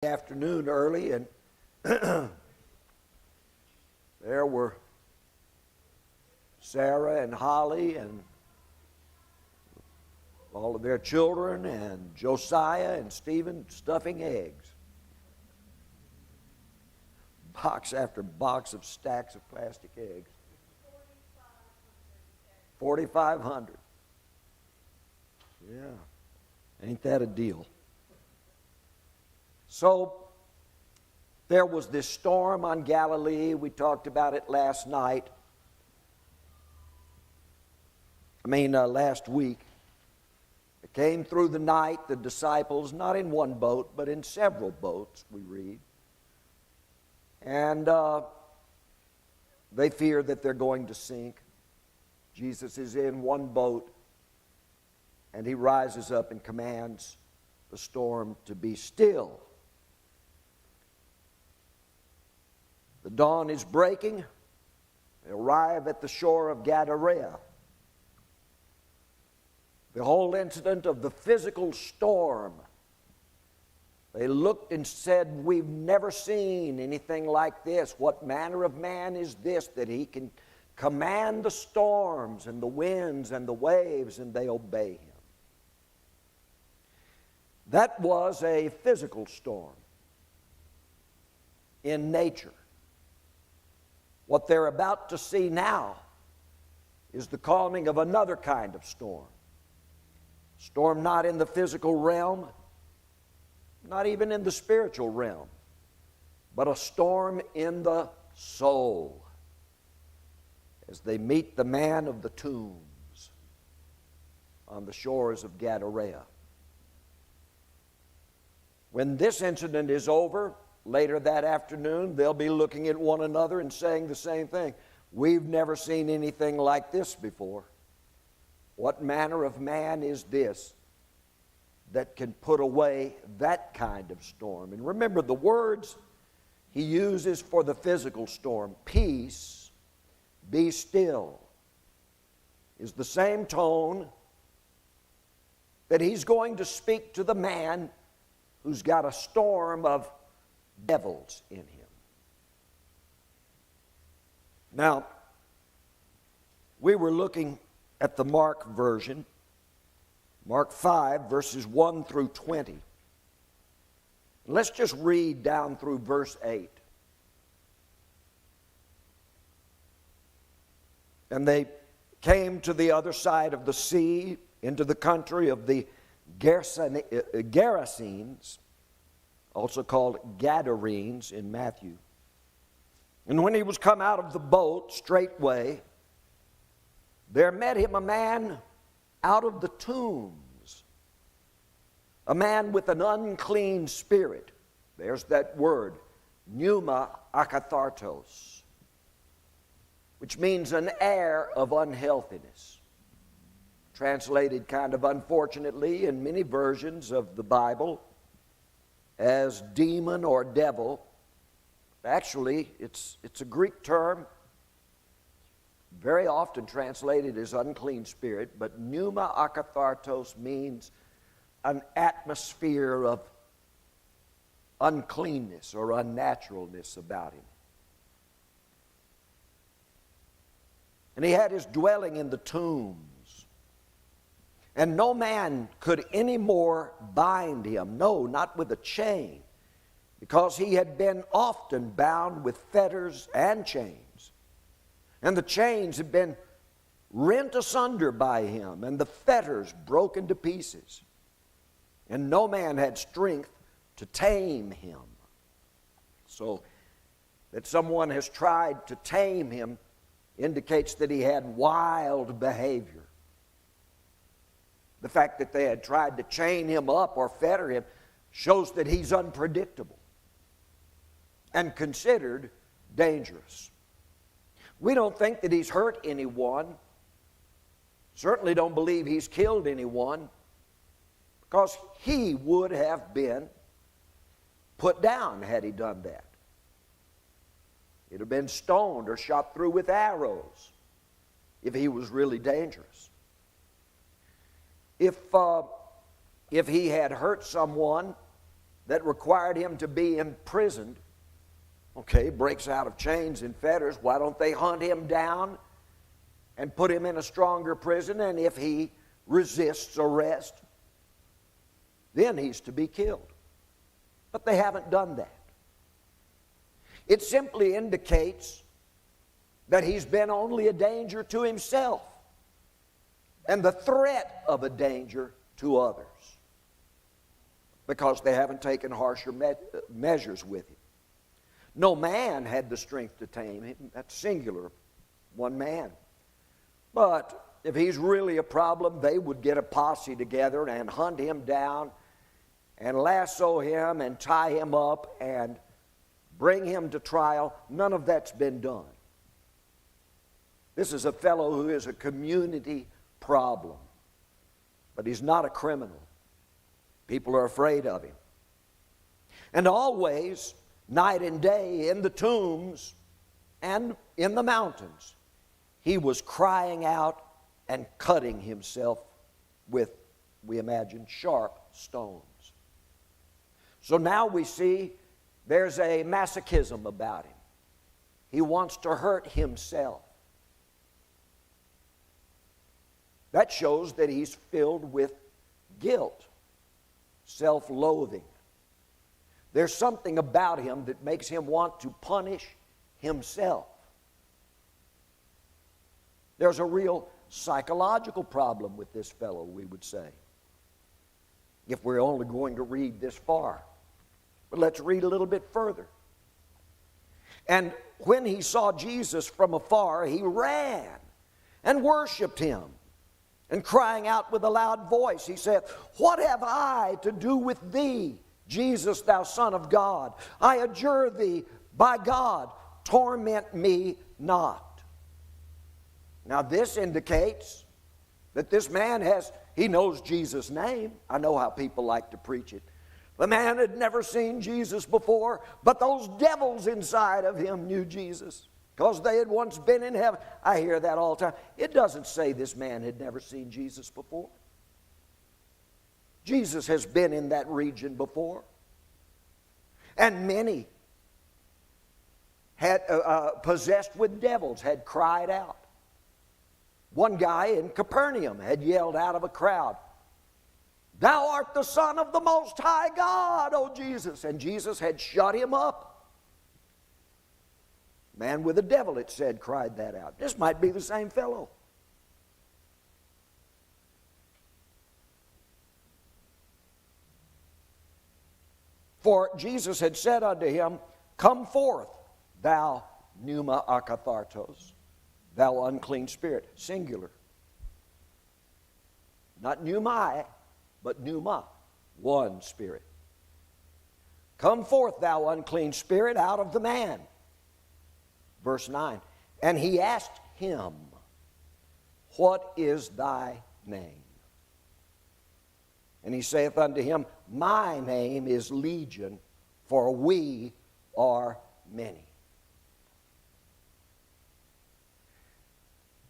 Afternoon early, and there were Sarah and Holly and all of their children and Josiah and Stephen stuffing eggs. Box after box of stacks of plastic eggs. 4,500. Yeah, ain't that a deal? So, there was this storm on Galilee. We talked about it last week. It came through the night, the disciples, not in one boat, but in several boats, we read. And they fear that they're going to sink. Jesus is in one boat, and he rises up and commands the storm to be still. The dawn is breaking. They arrive at the shore of Gadara. The whole incident of the physical storm. They looked and said, "We've never seen anything like this. What manner of man is this that he can command the storms and the winds and the waves, and they obey him?" That was a physical storm in nature. What they're about to see now is the calming of another kind of storm. Storm not in the physical realm, not even in the spiritual realm, but a storm in the soul as they meet the man of the tombs on the shores of Gadara. When this incident is over, later that afternoon, they'll be looking at one another and saying the same thing. "We've never seen anything like this before. What manner of man is this that can put away that kind of storm?" And remember, the words he uses for the physical storm, peace, be still, is the same tone that he's going to speak to the man who's got a storm of devils in him. Now, we were looking at the Mark version, Mark 5, verses 1 through 20. Let's just read down through verse 8. And they came to the other side of the sea, into the country of the Gerasenes, also called Gadarenes in Matthew. And when he was come out of the boat, straightway there met him a man out of the tombs, a man with an unclean spirit. There's that word, pneuma akathartos, which means an air of unhealthiness. Translated kind of unfortunately in many versions of the Bible as demon or devil. Actually, it's a Greek term, very often translated as unclean spirit, but pneuma akathartos means an atmosphere of uncleanness or unnaturalness about him. And he had his dwelling in the tombs. And no man could any more bind him, no, not with a chain, because he had been often bound with fetters and chains. And the chains had been rent asunder by him, and the fetters broken to pieces. And no man had strength to tame him. So that someone has tried to tame him indicates that he had wild behavior. The fact that they had tried to chain him up or fetter him shows that he's unpredictable and considered dangerous. We don't think that he's hurt anyone. Certainly don't believe he's killed anyone, because he would have been put down had he done that. He'd have been stoned or shot through with arrows if he was really dangerous. If he had hurt someone, that required him to be imprisoned. Okay, breaks out of chains and fetters. Why don't they hunt him down and put him in a stronger prison? And if he resists arrest, then he's to be killed. But they haven't done that. It simply indicates that he's been only a danger to himself and the threat of a danger to others, because they haven't taken harsher measures with him. No man had the strength to tame him. That's singular, one man. But if he's really a problem, they would get a posse together and hunt him down and lasso him and tie him up and bring him to trial. None of that's been done. This is a fellow who is a community problem, but he's not a criminal. People are afraid of him. And always, night and day, in the tombs and in the mountains, he was crying out and cutting himself with, we imagine, sharp stones. So now we see there's a masochism about him. He wants to hurt himself. That shows that he's filled with guilt, self-loathing. There's something about him that makes him want to punish himself. There's a real psychological problem with this fellow, we would say, if we're only going to read this far. But let's read a little bit further. And when he saw Jesus from afar, he ran and worshiped him. And crying out with a loud voice, he said, "What have I to do with thee, Jesus, thou Son of God? I adjure thee by God, torment me not." Now this indicates that this man he knows Jesus' name. I know how people like to preach it. The man had never seen Jesus before, but those devils inside of him knew Jesus, because they had once been in heaven. I hear that all the time. It doesn't say this man had never seen Jesus before. Jesus has been in that region before. And many had possessed with devils had cried out. One guy in Capernaum had yelled out of a crowd, "Thou art the Son of the Most High God, O Jesus." And Jesus had shut him up. Man with a devil, it said, cried that out. This might be the same fellow. For Jesus had said unto him, "Come forth, thou pneuma akathartos, thou unclean spirit." Singular. Not pneumai, but pneuma, one spirit. "Come forth, thou unclean spirit, out of the man." Verse 9, and he asked him, "What is thy name?" And he saith unto him, "My name is Legion, for we are many."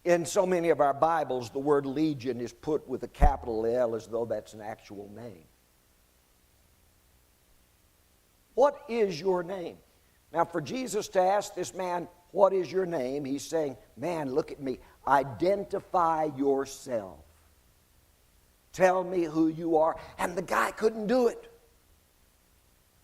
In so many of our Bibles, the word legion is put with a capital L as though that's an actual name. What is your name? Now, for Jesus to ask this man, "What is your name?" he's saying, "Man, look at me. Identify yourself. Tell me who you are." And the guy couldn't do it.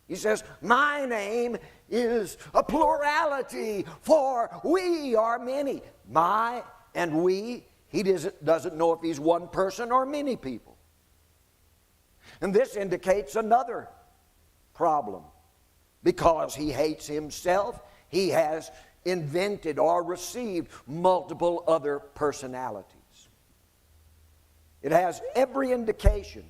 He says, "My name is a plurality, for we are many." My and we, he doesn't know if he's one person or many people. And this indicates another problem. Because he hates himself, he has invented or received multiple other personalities. It has every indication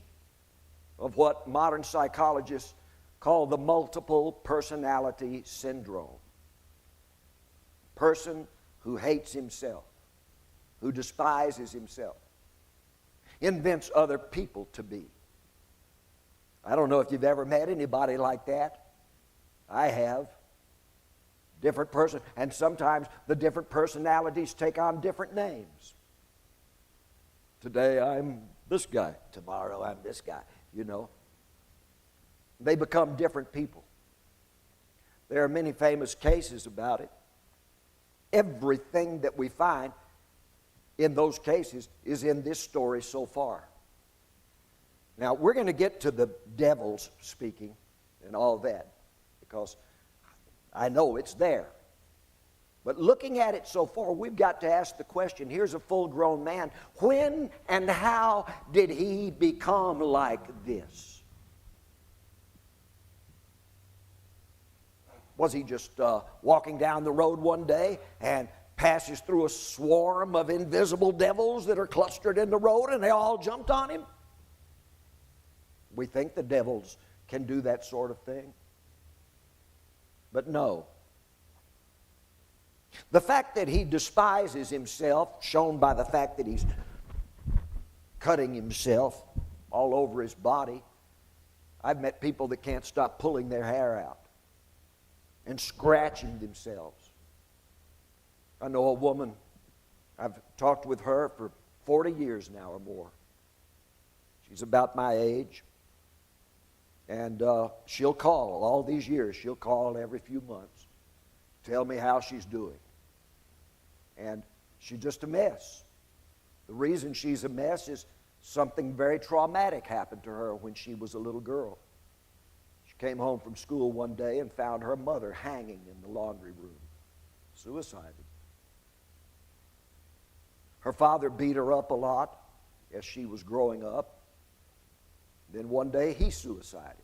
of what modern psychologists call the multiple personality syndrome. Person who hates himself, who despises himself, invents other people to be. I don't know if you've ever met anybody like that. I have. Different person, and sometimes the different personalities take on different names. Today I'm this guy, tomorrow I'm this guy, you know. They become different people. There are many famous cases about it. Everything that we find in those cases is in this story so far. Now, we're going to get to the devils speaking and all that, because I know it's there. But looking at it so far, we've got to ask the question, here's a full-grown man, when and how did he become like this? Was he just walking down the road one day and passes through a swarm of invisible devils that are clustered in the road and they all jumped on him? We think the devils can do that sort of thing. But no. The fact that he despises himself, shown by the fact that he's cutting himself all over his body. I've met people that can't stop pulling their hair out and scratching themselves. I know a woman, I've talked with her for 40 years now or more. She's about my age. And she'll call all these years. She'll call every few months, tell me how she's doing. And she's just a mess. The reason she's a mess is something very traumatic happened to her when she was a little girl. She came home from school one day and found her mother hanging in the laundry room, suicided. Her father beat her up a lot as she was growing up. Then one day he suicided.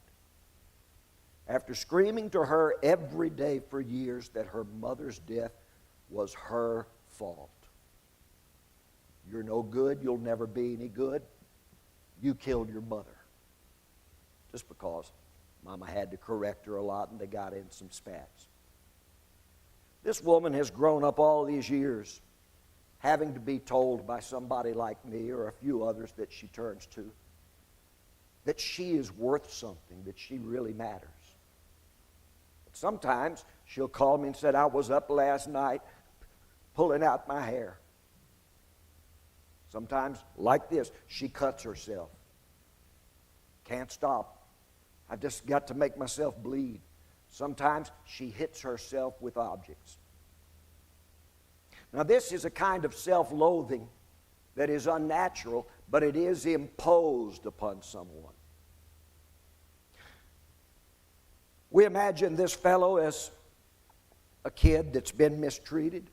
After screaming to her every day for years that her mother's death was her fault. You're no good, you'll never be any good. You killed your mother. Just because Mama had to correct her a lot and they got in some spats. This woman has grown up all these years having to be told by somebody like me or a few others that she turns to that she is worth something, that she really matters. But sometimes she'll call me and say, I was up last night pulling out my hair. Sometimes, like this, she cuts herself. Can't stop. I just got to make myself bleed. Sometimes she hits herself with objects. Now, this is a kind of self-loathing that is unnatural, but it is imposed upon someone. We imagine this fellow as a kid that's been mistreated.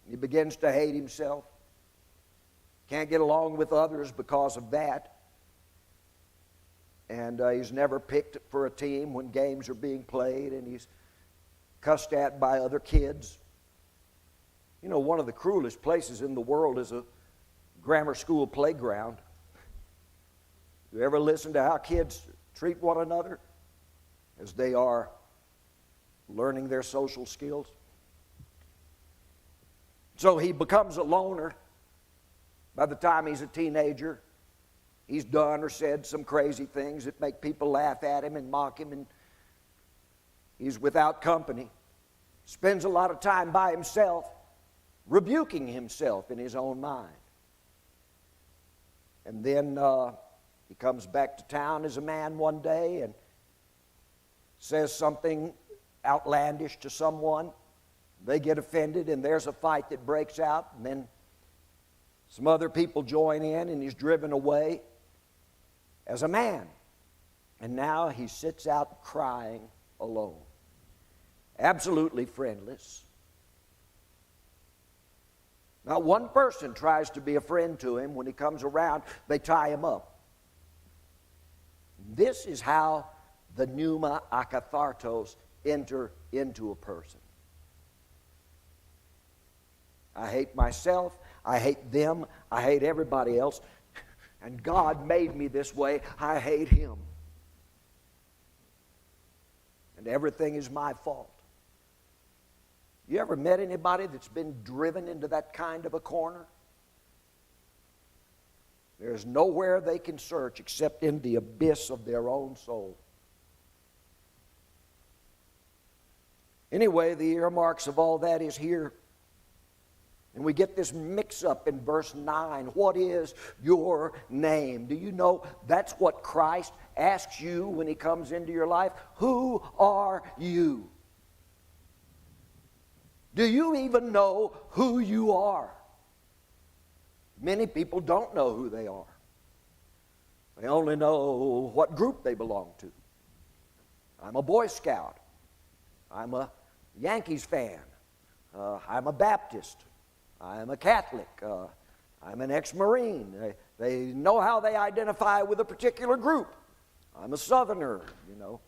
He begins to hate himself. Can't get along with others because of that. And he's never picked for a team when games are being played, and he's cussed at by other kids. You know, one of the cruelest places in the world is a grammar school playground. You ever listen to how kids treat one another as they are learning their social skills? So he becomes a loner. By the time he's a teenager, he's done or said some crazy things that make people laugh at him and mock him, and he's without company. Spends a lot of time by himself, rebuking himself in his own mind. And then he comes back to town as a man one day and says something outlandish to someone. They get offended, and there's a fight that breaks out, and then some other people join in, and he's driven away as a man. And now he sits out crying alone, absolutely friendless. Not one person tries to be a friend to him. When he comes around, they tie him up. This is how the pneuma akathartos enter into a person. I hate myself, I hate them, I hate everybody else, and God made me this way. I hate Him. And everything is my fault. You ever met anybody that's been driven into that kind of a corner? There's nowhere they can search except in the abyss of their own soul. Anyway, the earmarks of all that is here. And we get this mix-up in verse 9. What is your name? Do you know that's what Christ asks you when He comes into your life? Who are you? Do you even know who you are? Many people don't know who they are. They only know what group they belong to. I'm a Boy Scout. I'm a Yankees fan. I'm a Baptist. I'm a Catholic. I'm an ex-Marine. They know how they identify with a particular group. I'm a Southerner, you know.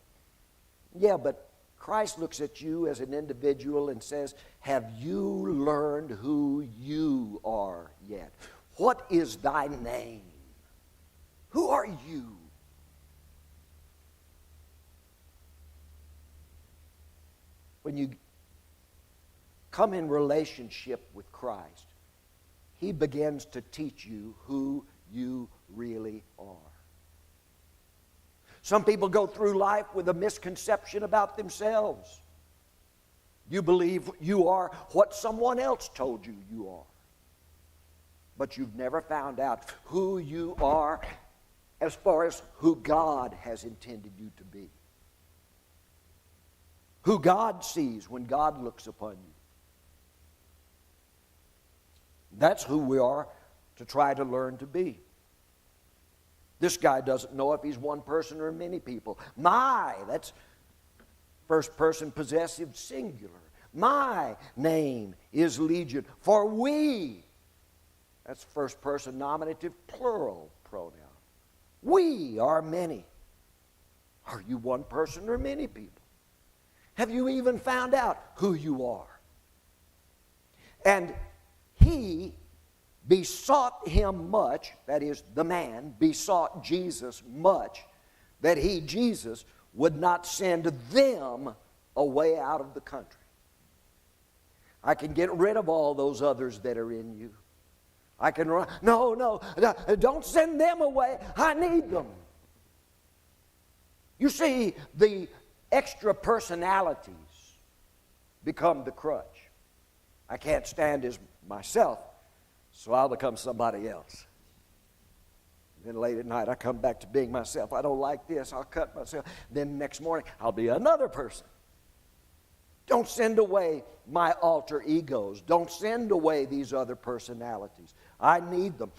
Yeah, but Christ looks at you as an individual and says, have you learned who you are yet? What is thy name? Who are you? When you come in relationship with Christ, He begins to teach you who you really are. Some people go through life with a misconception about themselves. You believe you are what someone else told you you are. But you've never found out who you are as far as who God has intended you to be. Who God sees when God looks upon you. That's who we are to try to learn to be. This guy doesn't know if he's one person or many people. My, that's first person possessive singular. My name is Legion. For we, that's first person nominative plural pronoun. We are many. Are you one person or many people? Have you even found out who you are? And he besought him much, that is, the man besought Jesus much, that he, Jesus, would not send them away out of the country. I can get rid of all those others that are in you. I can run. No, don't send them away. I need them. You see, the extra personalities become the crutch. I can't stand as myself, so I'll become somebody else. Then late at night, I come back to being myself. I don't like this. I'll cut myself. Then next morning, I'll be another person. Don't send away my alter egos. Don't send away these other personalities. I need them.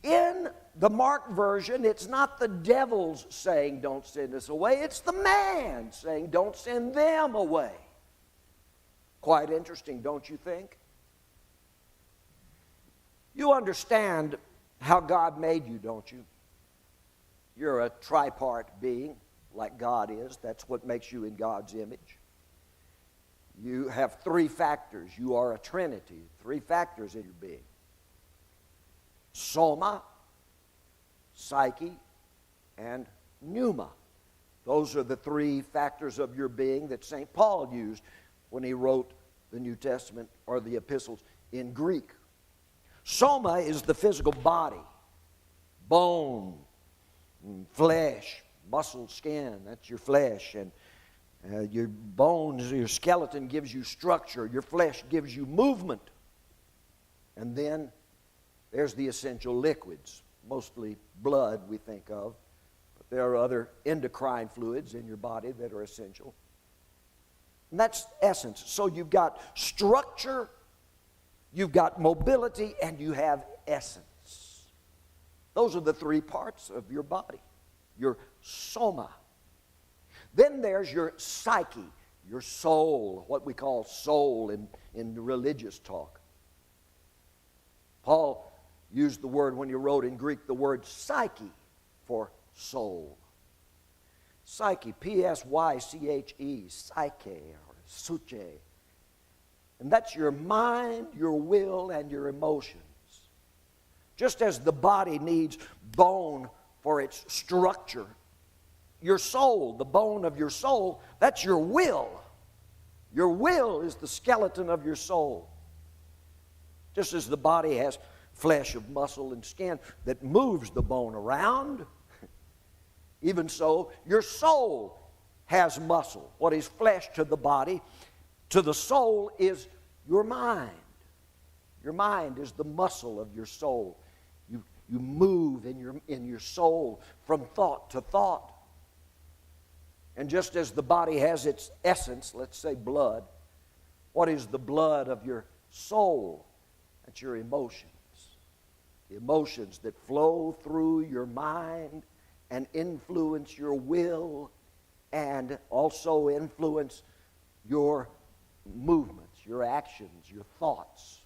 In the Mark version, it's not the devils saying, don't send us away. It's the man saying, don't send them away. Quite interesting, don't you think? You understand how God made you, don't you? You're a tripart being, like God is. That's what makes you in God's image. You have three factors. You are a trinity. Three factors in your being. Soma, psyche, and pneuma. Those are the three factors of your being that St. Paul used when he wrote the New Testament or the epistles in Greek. Soma is the physical body. Bone, flesh, muscle, skin. That's your flesh. And your bones, your skeleton gives you structure. Your flesh gives you movement. And then there's the essential liquids, mostly blood we think of. But there are other endocrine fluids in your body that are essential. And that's essence. So you've got structure, you've got mobility, and you have essence. Those are the three parts of your body, your soma. Then there's your psyche, your soul, what we call soul in religious talk. Paul used the word, when he wrote in Greek, the word psyche for soul. Psyche, P-S-Y-C-H-E, psyche or suche. And that's your mind, your will, and your emotions. Just as the body needs bone for its structure, your soul, the bone of your soul, that's your will. Your will is the skeleton of your soul. Just as the body has flesh of muscle and skin that moves the bone around, even so, your soul has muscle. What is flesh to the body, to the soul is your mind. Your mind is the muscle of your soul. You move in your soul from thought to thought. And just as the body has its essence, let's say blood, what is the blood of your soul? That's your emotions. The emotions that flow through your mind and influence your will and also influence your movements, your actions, your thoughts.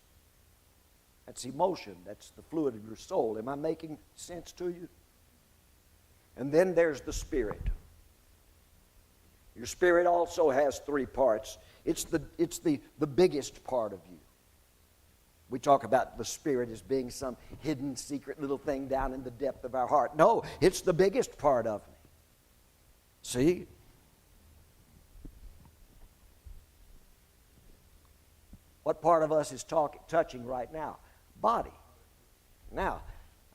That's emotion. That's the fluid of your soul. Am I making sense to you? And then there's the spirit. Your spirit also has three parts. It's the biggest part of you. We talk about the spirit as being some hidden, secret little thing down in the depth of our heart. No, it's the biggest part of me. See? What part of us is touching right now? Body. Now,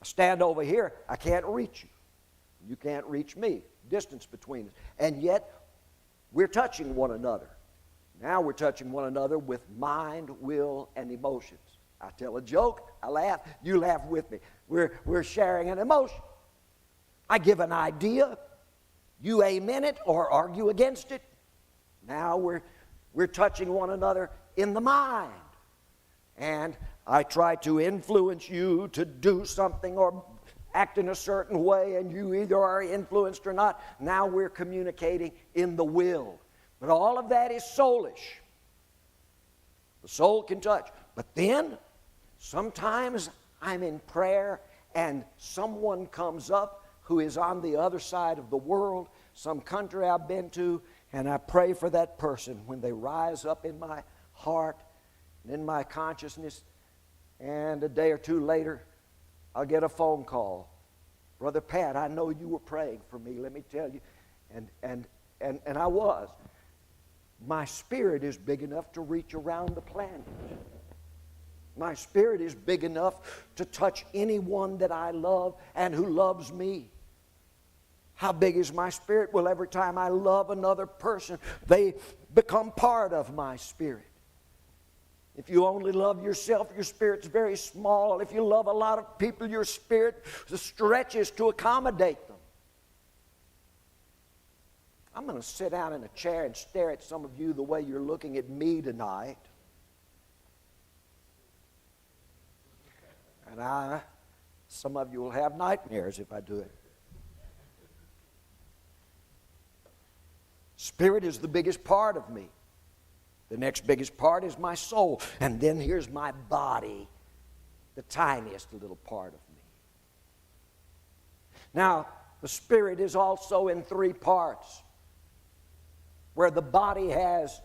I stand over here, I can't reach you. You can't reach me. Distance between us. And yet, we're touching one another. Now we're touching one another with mind, will, and emotions. I tell a joke, I laugh, you laugh with me. We're sharing an emotion. I give an idea, you amen it or argue against it. Now we're touching one another in the mind. And I try to influence you to do something or act in a certain way, and you either are influenced or not. Now we're communicating in the will. But all of that is soulish. The soul can touch. But then, sometimes I'm in prayer and someone comes up who is on the other side of the world, some country I've been to, and I pray for that person when they rise up in my heart and in my consciousness, and a day or two later, I'll get a phone call. Brother Pat, I know you were praying for me, let me tell you. And I was. My spirit is big enough to reach around the planet. My spirit is big enough to touch anyone that I love and who loves me. How big is my spirit? Well, every time I love another person, they become part of my spirit. If you only love yourself, your spirit's very small. If you love a lot of people, your spirit stretches to accommodate them. I'm going to sit down in a chair and stare at some of you the way you're looking at me tonight. And some of you will have nightmares if I do it. Spirit is the biggest part of me. The next biggest part is my soul. And then here's my body, the tiniest little part of me. Now, the spirit is also in three parts. Where the body has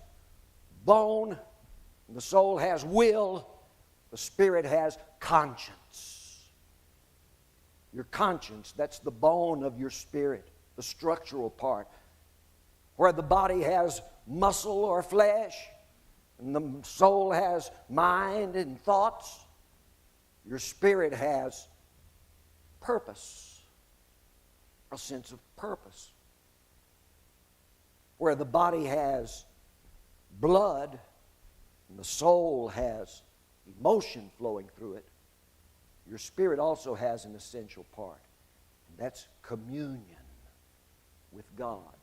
bone, the soul has will, the spirit has conscience. Your conscience, that's the bone of your spirit, the structural part. Where the body has muscle or flesh, and the soul has mind and thoughts, your spirit has purpose, a sense of purpose. Where the body has blood and the soul has emotion flowing through it, your spirit also has an essential part, and that's communion with God.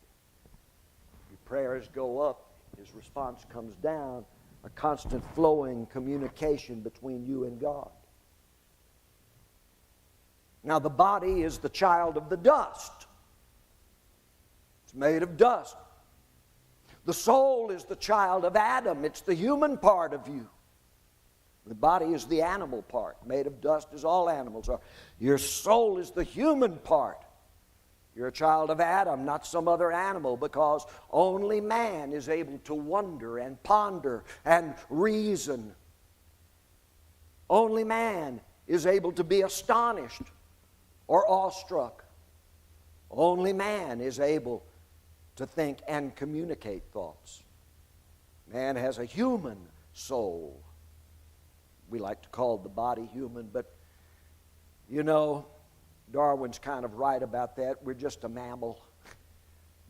Your prayers go up, His response comes down, a constant flowing communication between you and God. Now, the body is the child of the dust. It's made of dust. The soul is the child of Adam. It's the human part of you. The body is the animal part, made of dust as all animals are. Your soul is the human part. You're a child of Adam, not some other animal, because only man is able to wonder and ponder and reason. Only man is able to be astonished or awestruck. Only man is able to think and communicate thoughts. Man has a human soul. We like to call the body human, but you know, Darwin's kind of right about that. We're just a mammal,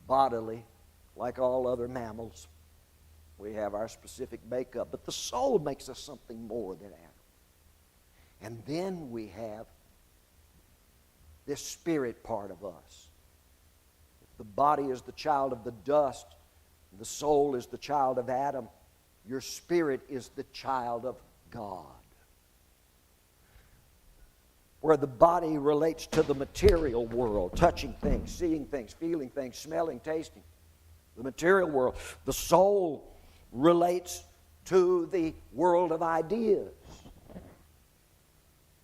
bodily, like all other mammals. We have our specific makeup, but the soul makes us something more than animals. And then we have this spirit part of us. If the body is the child of the dust, the soul is the child of Adam, your spirit is the child of God. Where the body relates to the material world, touching things, seeing things, feeling things, smelling, tasting. The material world. The soul relates to the world of ideas.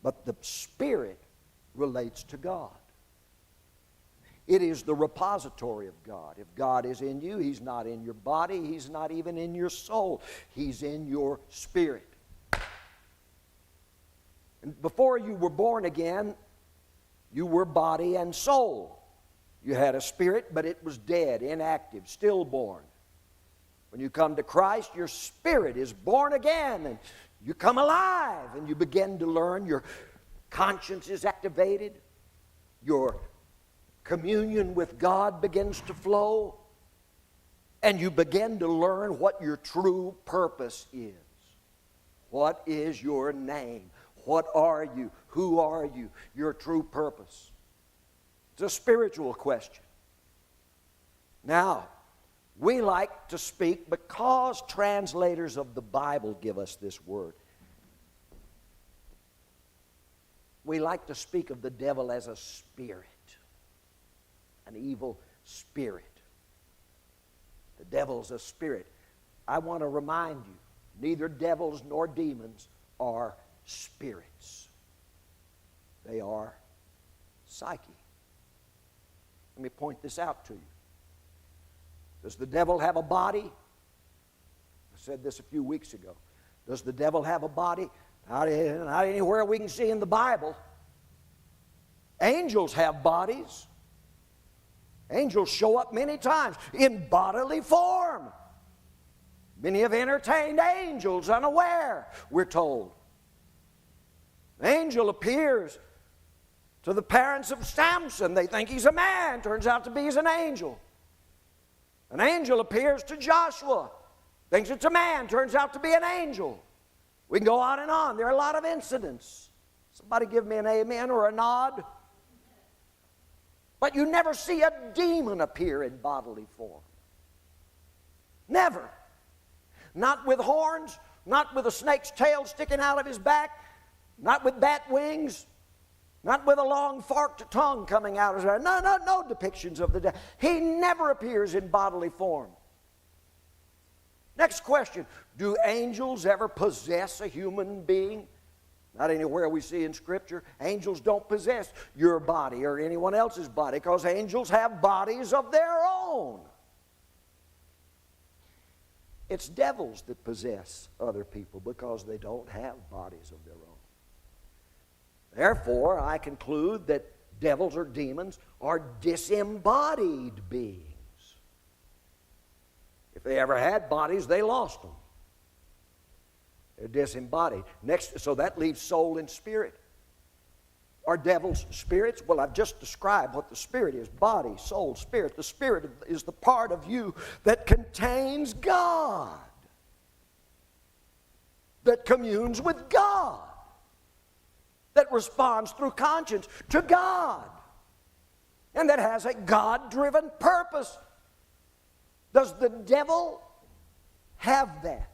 But the spirit relates to God. It is the repository of God. If God is in you, He's not in your body. He's not even in your soul. He's in your spirit. And before you were born again, you were body and soul. You had a spirit, but it was dead, inactive, stillborn. When you come to Christ, your spirit is born again, and you come alive, and you begin to learn. Your conscience is activated. Your communion with God begins to flow, and you begin to learn what your true purpose is. What is your name? What are you? Who are you? Your true purpose. It's a spiritual question. Now, we like to speak, because translators of the Bible give us this word, we like to speak of the devil as a spirit, an evil spirit. The devil's a spirit. I want to remind you, neither devils nor demons are spirits. They are psyche. Let me point this out to you. Does the devil have a body? I said this a few weeks ago. Does the devil have a body? Not anywhere we can see in the Bible. Angels have bodies. Angels show up many times in bodily form. Many have entertained angels unaware, we're told. An angel appears to the parents of Samson. They think he's a man. Turns out to be he's an angel. An angel appears to Joshua. Thinks it's a man. Turns out to be an angel. We can go on and on. There are a lot of incidents. Somebody give me an amen or a nod. But you never see a demon appear in bodily form. Never. Not with horns, not with a snake's tail sticking out of his back, not with bat wings, not with a long forked tongue coming out of his mouth. No depictions of the devil. He never appears in bodily form. Next question. Do angels ever possess a human being? Not anywhere we see in Scripture. Angels don't possess your body or anyone else's body, because angels have bodies of their own. It's devils that possess other people because they don't have bodies of their own. Therefore, I conclude that devils or demons are disembodied beings. If they ever had bodies, they lost them. They're disembodied. Next, so that leaves soul and spirit. Are devils spirits? Well, I've just described what the spirit is. Body, soul, spirit. The spirit is the part of you that contains God, that communes with God, that responds through conscience to God, and that has a God-driven purpose. Does the devil have that?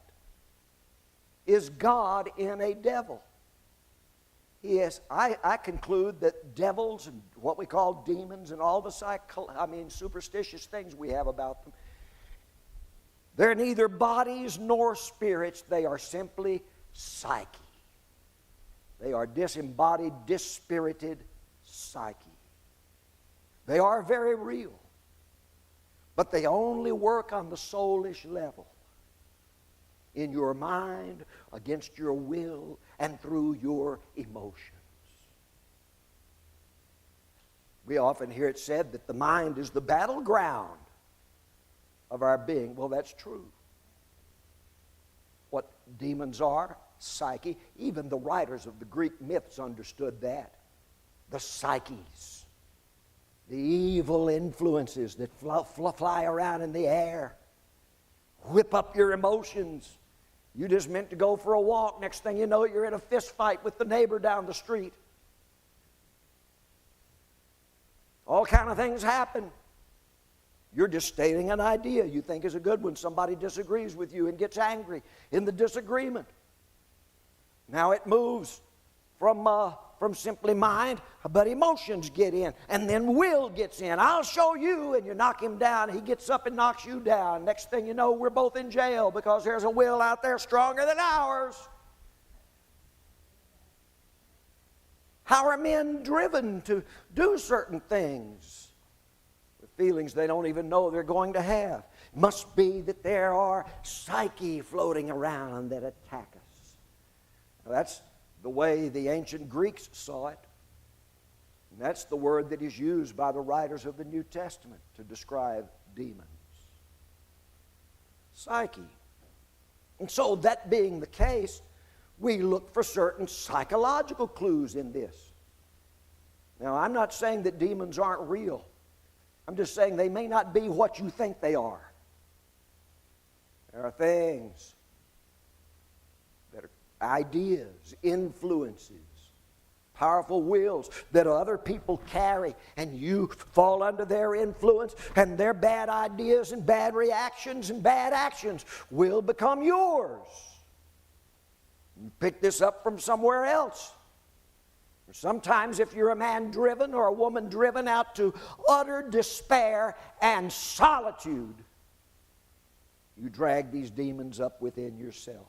Is God in a devil? Yes, I conclude that devils and what we call demons and all the superstitious things we have about them, they're neither bodies nor spirits. They are simply psyche. They are disembodied, dispirited psyche. They are very real, but they only work on the soulish level, in your mind, against your will, and through your emotions. We often hear it said that the mind is the battleground of our being. Well, that's true. What demons are, psyche, even the writers of the Greek myths understood that. The psyches, the evil influences that fly around in the air, whip up your emotions, You just meant to go for a walk. Next thing you know, you're in a fist fight with the neighbor down the street. All kind of things happen. You're just stating an idea you think is a good one. Somebody disagrees with you and gets angry in the disagreement. Now it moves from simply mind, but emotions get in, and then will gets in. I'll show you, and you knock him down. He gets up and knocks you down. Next thing you know, we're both in jail because there's a will out there stronger than ours. How are men driven to do certain things with feelings they don't even know they're going to have? It must be that there are psyche floating around that attack us. Now, that's the way the ancient Greeks saw it. And that's the word that is used by the writers of the New Testament to describe demons. Psyche. And so, that being the case, we look for certain psychological clues in this. Now, I'm not saying that demons aren't real. I'm just saying they may not be what you think they are. There are things that are ideas, influences, powerful wills that other people carry, and you fall under their influence, and their bad ideas and bad reactions and bad actions will become yours. You pick this up from somewhere else. Sometimes if you're a man driven or a woman driven out to utter despair and solitude, you drag these demons up within yourself.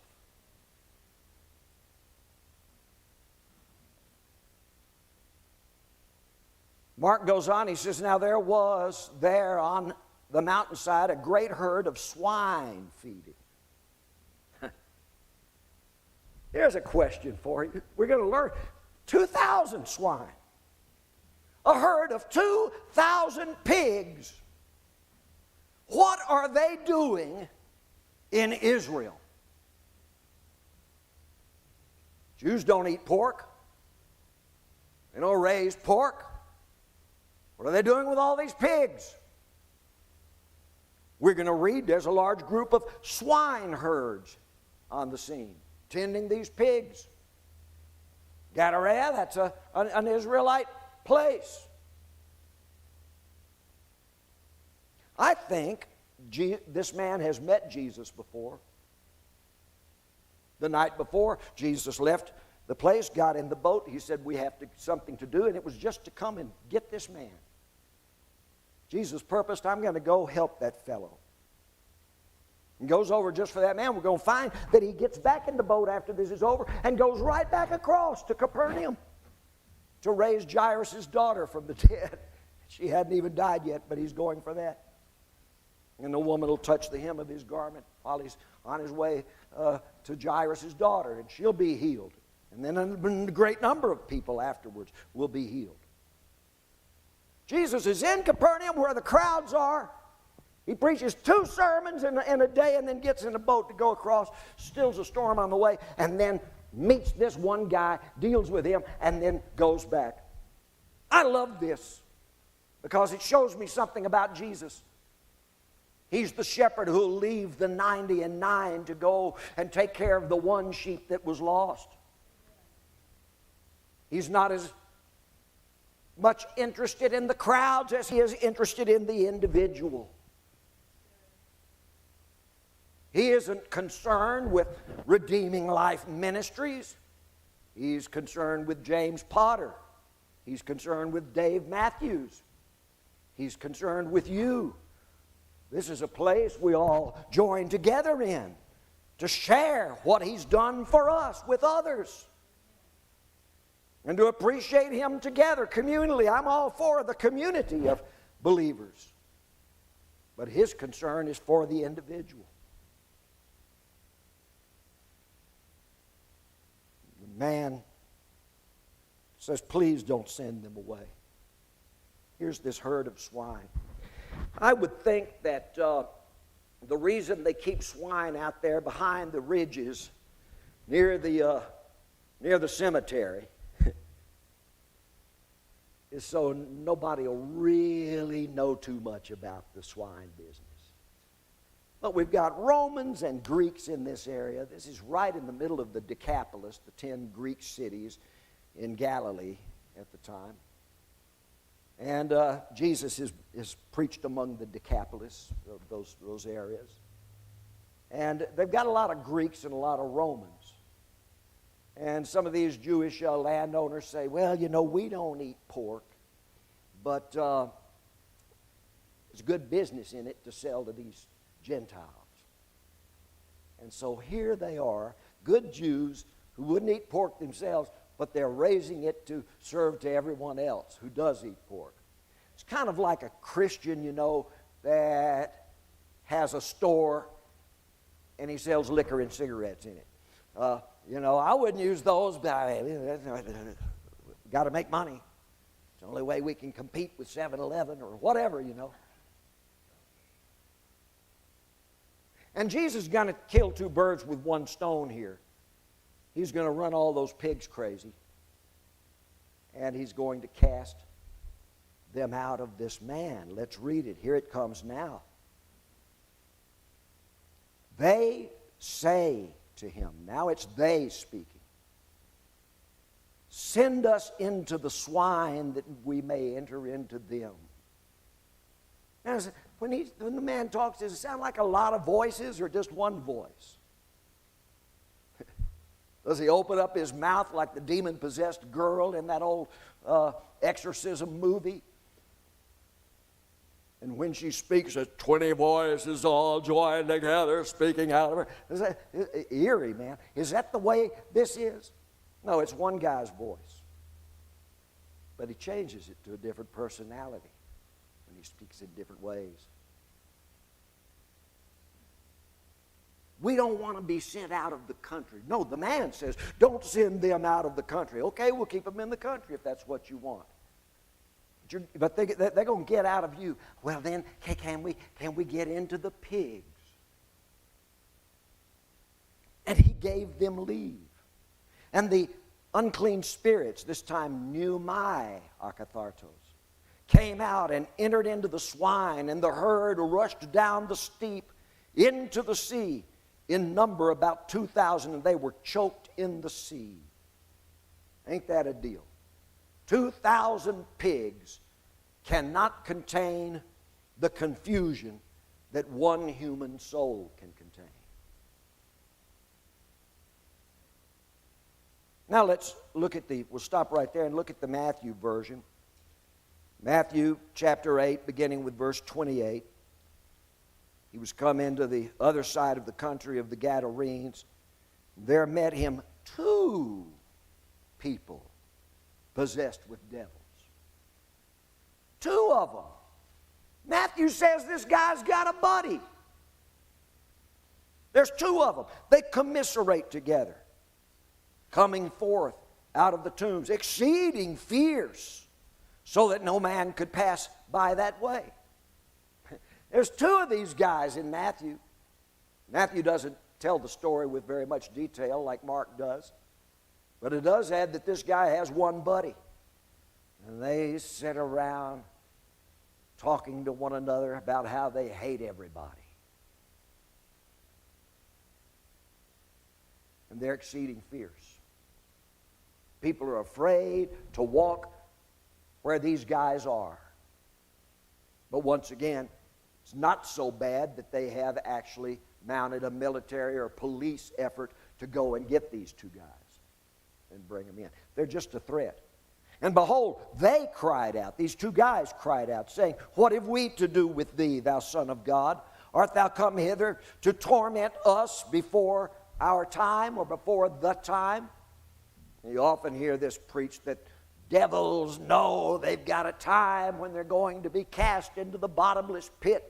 Mark goes on, he says, now there was there on the mountainside a great herd of swine feeding. Here's a question for you. We're going to learn. 2,000 swine. A herd of 2,000 pigs. What are they doing in Israel? Jews don't eat pork. They don't raise pork. What are they doing with all these pigs? We're going to read there's a large group of swine herds on the scene, tending these pigs. Gadara, that's an Israelite place. I think this man has met Jesus before. The night before, Jesus left the place, got in the boat. He said, we have something to do, and it was just to come and get this man. Jesus purposed, I'm going to go help that fellow. And goes over just for that man. We're going to find that he gets back in the boat after this is over and goes right back across to Capernaum to raise Jairus' daughter from the dead. She hadn't even died yet, but he's going for that. And the woman will touch the hem of his garment while he's on his way to Jairus' daughter, and she'll be healed. And then a great number of people afterwards will be healed. Jesus is in Capernaum where the crowds are. He preaches 2 sermons in a day and then gets in a boat to go across, stills a storm on the way, and then meets this one guy, deals with him, and then goes back. I love this because it shows me something about Jesus. He's the shepherd who will leave the 99 to go and take care of the one sheep that was lost. He's not as much interested in the crowds as he is interested in the individual. He isn't concerned with Redeeming Life Ministries. He's concerned with James Potter. He's concerned with Dave Matthews. He's concerned with you. This is a place we all join together in to share what he's done for us with others and to appreciate him together communally. I'm all for the community of believers, but his concern is for the individual. The man says, please don't send them away. Here's this herd of swine. I would think that the reason they keep swine out there behind the ridges near the cemetery is so nobody will really know too much about the swine business. But we've got Romans and Greeks in this area. This is right in the middle of the Decapolis, the 10 Greek cities in Galilee at the time. And Jesus is preached among the Decapolis, those areas. And they've got a lot of Greeks and a lot of Romans. And some of these Jewish landowners say, well, you know, we don't eat pork, but there's good business in it to sell to these Gentiles. And so here they are, good Jews who wouldn't eat pork themselves, but they're raising it to serve to everyone else who does eat pork. It's kind of like a Christian, you know, that has a store and he sells liquor and cigarettes in it. You know, I wouldn't use those, but got to make money. It's the only way we can compete with 7-Eleven or whatever, you know. And Jesus is going to kill two birds with one stone here. He's going to run all those pigs crazy. And he's going to cast them out of this man. Let's read it. Here it comes now. They say to him, now it's they speaking, send us into the swine that we may enter into them. Now, when the man talks, does it sound like a lot of voices or just one voice? Does he open up his mouth like the demon-possessed girl in that old exorcism movie? And when she speaks, 20 voices all joined together, speaking out of her. Is that eerie, man? Is that the way this is? No, it's one guy's voice. But he changes it to a different personality when he speaks in different ways. We don't want to be sent out of the country. No, the man says, don't send them out of the country. Okay, we'll keep them in the country if that's what you want. But they're going to get out of you. Well, then, can we get into the pigs? And he gave them leave. And the unclean spirits, this time pneumai akathartos, came out and entered into the swine, and the herd rushed down the steep into the sea, in number about 2,000, and they were choked in the sea. Ain't that a deal? 2,000 pigs cannot contain the confusion that one human soul can contain. Now let's look at we'll stop right there and look at the Matthew version. Matthew chapter 8, beginning with verse 28. He was come into the other side of the country of the Gadarenes. There met him 2 people possessed with devils. 2 of them. Matthew says this guy's got a buddy. There's 2 of them. They commiserate together, coming forth out of the tombs, exceeding fierce, so that no man could pass by that way. There's 2 of these guys in Matthew. Matthew doesn't tell the story with very much detail like Mark does, but it does add that this guy has one buddy. And they sit around talking to one another about how they hate everybody. And they're exceeding fierce. People are afraid to walk where these guys are. But once again, it's not so bad that they have actually mounted a military or police effort to go and get these 2 guys and bring them in. They're just a threat. And behold, they cried out, these 2 guys cried out, saying, what have we to do with thee, thou Son of God? Art thou come hither to torment us before our time or before the time? And you often hear this preached that devils know they've got a time when they're going to be cast into the bottomless pit.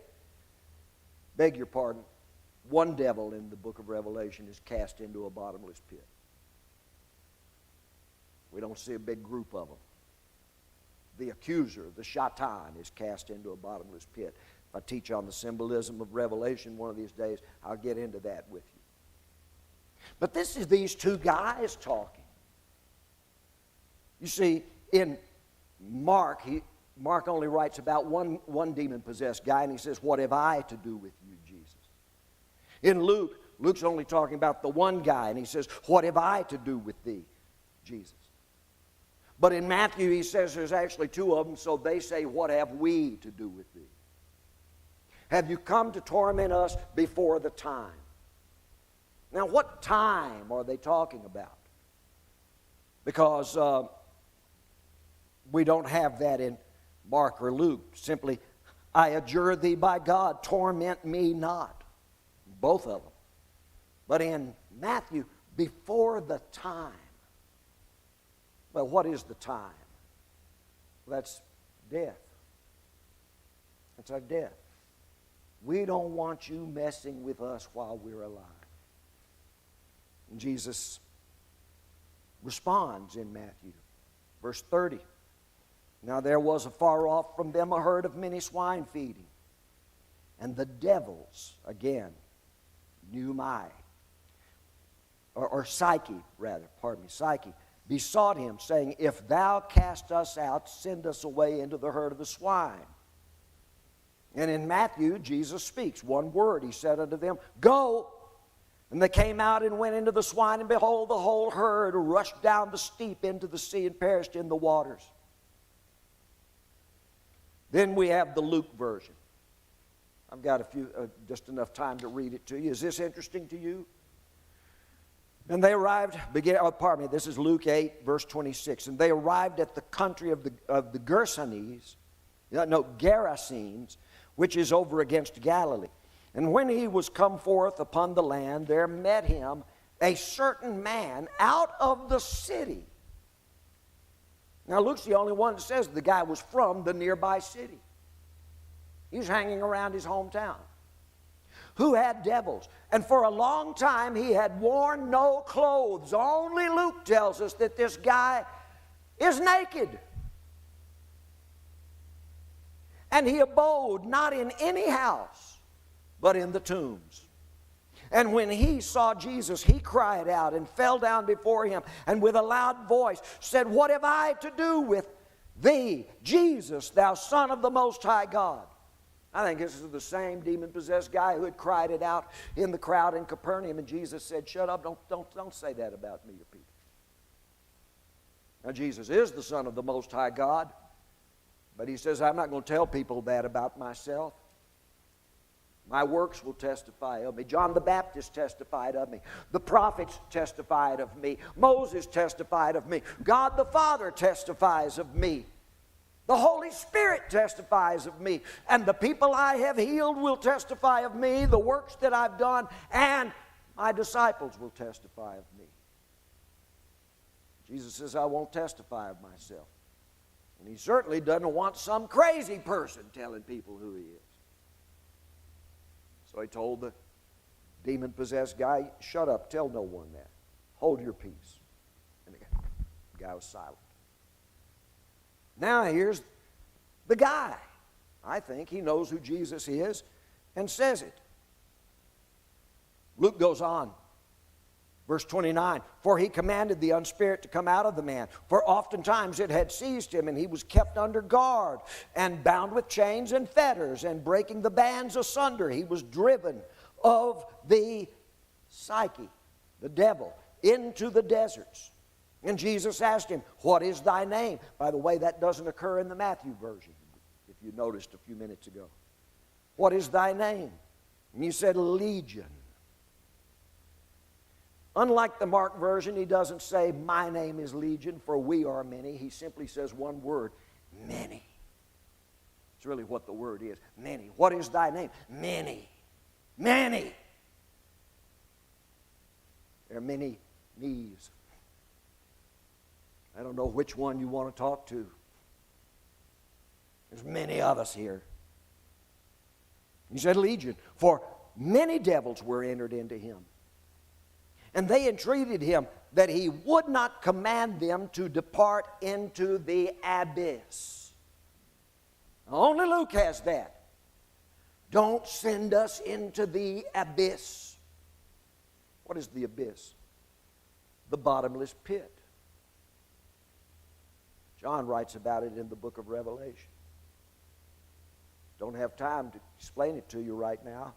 Beg your pardon, one devil in the book of Revelation is cast into a bottomless pit. We don't see a big group of them. The accuser, the Shaitan, is cast into a bottomless pit. If I teach on the symbolism of Revelation one of these days, I'll get into that with you. But this is these 2 guys talking. You see, in Mark, Mark only writes about one demon-possessed guy, and he says, what have I to do with you, Jesus? In Luke, Luke's only talking about the one guy, and he says, what have I to do with thee, Jesus? But in Matthew, he says there's actually two of them, so they say, what have we to do with thee? Have you come to torment us before the time? Now, what time are they talking about? Because we don't have that in Mark or Luke. Simply, I adjure thee by God, torment me not. Both of them. But in Matthew, before the time. Well, what is the time? Well, that's death. That's our death. We don't want you messing with us while we're alive. And Jesus responds in Matthew, verse 30. Now there was afar off from them a herd of many swine feeding. And the devils, again, Psyche, besought him, saying, if thou cast us out, send us away into the herd of the swine. And in Matthew, Jesus speaks one word. He said unto them, go. And they came out and went into the swine, and behold, the whole herd rushed down the steep into the sea and perished in the waters. Then we have the Luke version. I've got just enough time to read it to you. Is this interesting to you? And they arrived, this is Luke 8, verse 26. And they arrived at the country of the Gerasenes, which is over against Galilee. And when he was come forth upon the land, there met him a certain man out of the city. Now, Luke's the only one that says the guy was from the nearby city. He's hanging around his hometown. Who had devils. And for a long time he had worn no clothes. Only Luke tells us that this guy is naked. And he abode not in any house, but in the tombs. And when he saw Jesus, he cried out and fell down before him, and with a loud voice said, what have I to do with thee, Jesus, thou Son of the Most High God? I think this is the same demon-possessed guy who had cried it out in the crowd in Capernaum, and Jesus said, shut up, don't say that about me to people. Now, Jesus is the Son of the Most High God, but he says, I'm not going to tell people that about myself. My works will testify of me. John the Baptist testified of me. The prophets testified of me. Moses testified of me. God the Father testifies of me. The Holy Spirit testifies of me. And the people I have healed will testify of me, the works that I've done, and my disciples will testify of me. Jesus says, I won't testify of myself. And he certainly doesn't want some crazy person telling people who he is. So he told the demon-possessed guy, shut up, tell no one that. Hold your peace. And the guy was silent. Now here's the guy. I think he knows who Jesus is and says it. Luke goes on. Verse 29, for he commanded the unspirit to come out of the man. For oftentimes it had seized him, and he was kept under guard, and bound with chains and fetters, and breaking the bands asunder, he was driven of the Psyche, the devil, into the deserts. And Jesus asked him, what is thy name? By the way, that doesn't occur in the Matthew version, if you noticed a few minutes ago. What is thy name? And he said, Legion. Unlike the Mark version, he doesn't say, my name is Legion, for we are many. He simply says one word, many. It's really what the word is, many. What is thy name? Many. Many. There are many knees. I don't know which one you want to talk to. There's many of us here. He said, Legion, for many devils were entered into him. And they entreated him that he would not command them to depart into the abyss. Only Luke has that. Don't send us into the abyss. What is the abyss? The bottomless pit. John writes about it in the book of Revelation. Don't have time to explain it to you right now.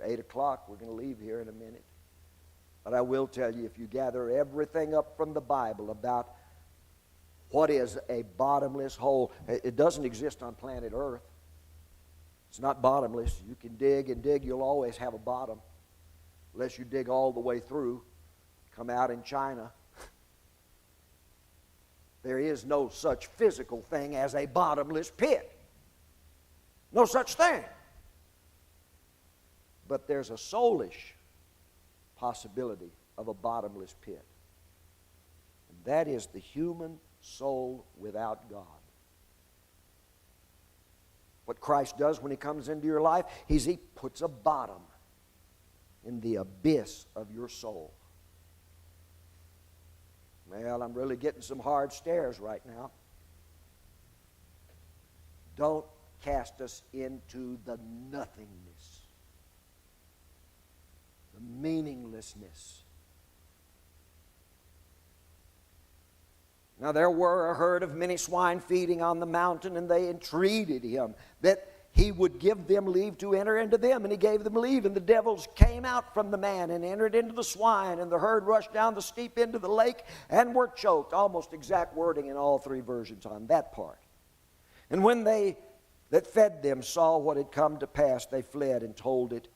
8 o'clock. We're going to leave here in a minute. But I will tell you, if you gather everything up from the Bible about what is a bottomless hole, it doesn't exist on planet Earth. It's not bottomless. You can dig and dig. You'll always have a bottom. Unless you dig all the way through. Come out in China. There is no such physical thing as a bottomless pit. No such thing. But there's a soulish possibility of a bottomless pit. And that is the human soul without God. What Christ does when He comes into your life is He puts a bottom in the abyss of your soul. Well, I'm really getting some hard stares right now. Don't cast us into the nothingness, the meaninglessness. Now there were a herd of many swine feeding on the mountain, and they entreated Him that He would give them leave to enter into them. And He gave them leave, and the devils came out from the man and entered into the swine, and the herd rushed down the steep into the lake and were choked. Almost exact wording in all three versions on that part. And when they that fed them saw what had come to pass, they fled and told it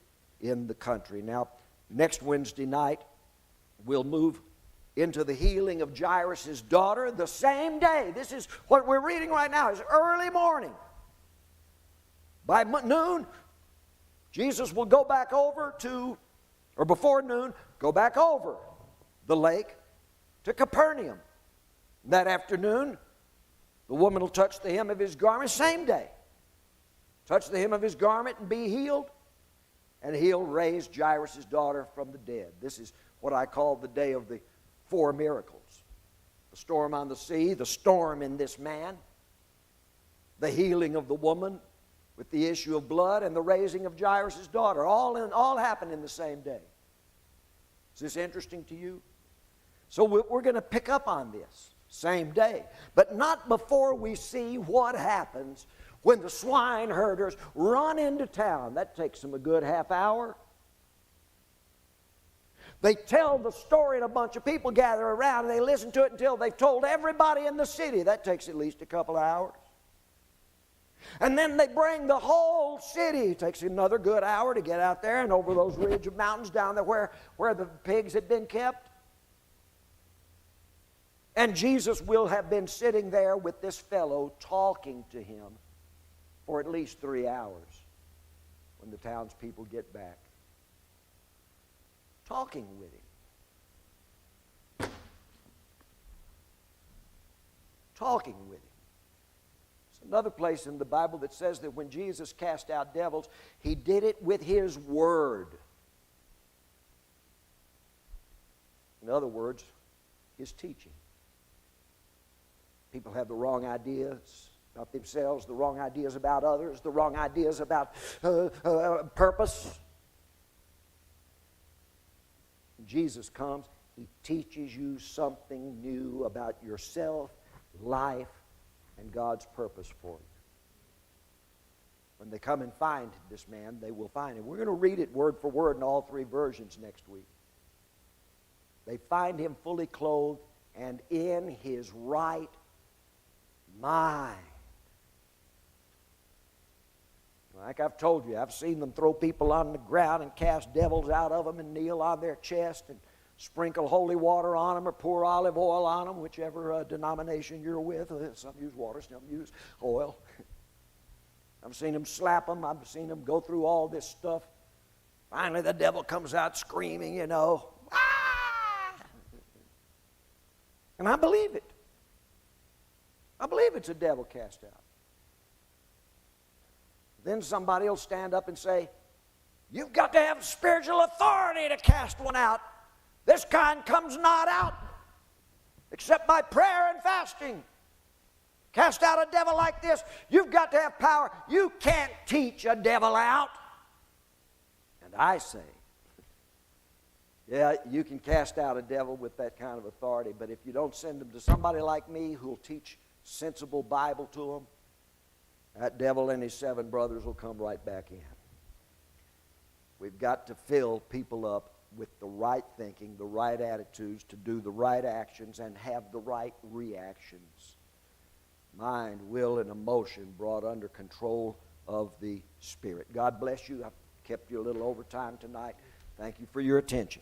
in the country. Now, next Wednesday night, we'll move into the healing of Jairus' daughter the same day. This is what we're reading right now. It's early morning. By noon, Jesus will go back over to, or before noon, go back over the lake to Capernaum. That afternoon, the woman will touch the hem of His garment, same day. Touch the hem of His garment and be healed, and He'll raise Jairus' daughter from the dead. This is what I call the day of the 4 miracles. The storm on the sea, the storm in this man, the healing of the woman with the issue of blood, and the raising of Jairus' daughter. All happened in the same day. Is this interesting to you? So we're going to pick up on this same day. But not before we see what happens when the swine herders run into town. That takes them a good half hour. They tell the story, and a bunch of people gather around, and they listen to it until they've told everybody in the city. That takes at least a couple of hours. And then they bring the whole city. It takes another good hour to get out there and over those ridge of mountains down there where the pigs had been kept. And Jesus will have been sitting there with this fellow talking to him for at least 3 hours when the townspeople get back. Talking with him. Talking with him. There's another place in the Bible that says that when Jesus cast out devils, He did it with His Word. In other words, His teaching. People have the wrong ideas about themselves, the wrong ideas about others, the wrong ideas about purpose. When Jesus comes, He teaches you something new about yourself, life, and God's purpose for you. When they come and find this man, they will find him. We're going to read it word for word in all three versions next week. They find him fully clothed and in his right mind. Like I've told you, I've seen them throw people on the ground and cast devils out of them and kneel on their chest and sprinkle holy water on them or pour olive oil on them, whichever denomination you're with. Some use water, some use oil. I've seen them slap them. I've seen them go through all this stuff. Finally, the devil comes out screaming, you know. Ah! And I believe it. I believe it's a devil cast out. Then somebody will stand up and say, you've got to have spiritual authority to cast one out. This kind comes not out except by prayer and fasting. Cast out a devil like this, you've got to have power. You can't teach a devil out. And I say, yeah, you can cast out a devil with that kind of authority, but if you don't send them to somebody like me who'll teach sensible Bible to them, that devil and his 7 brothers will come right back in. We've got to fill people up with the right thinking, the right attitudes, to do the right actions and have the right reactions. Mind, will, and emotion brought under control of the Spirit. God bless you. I've kept you a little over time tonight. Thank you for your attention.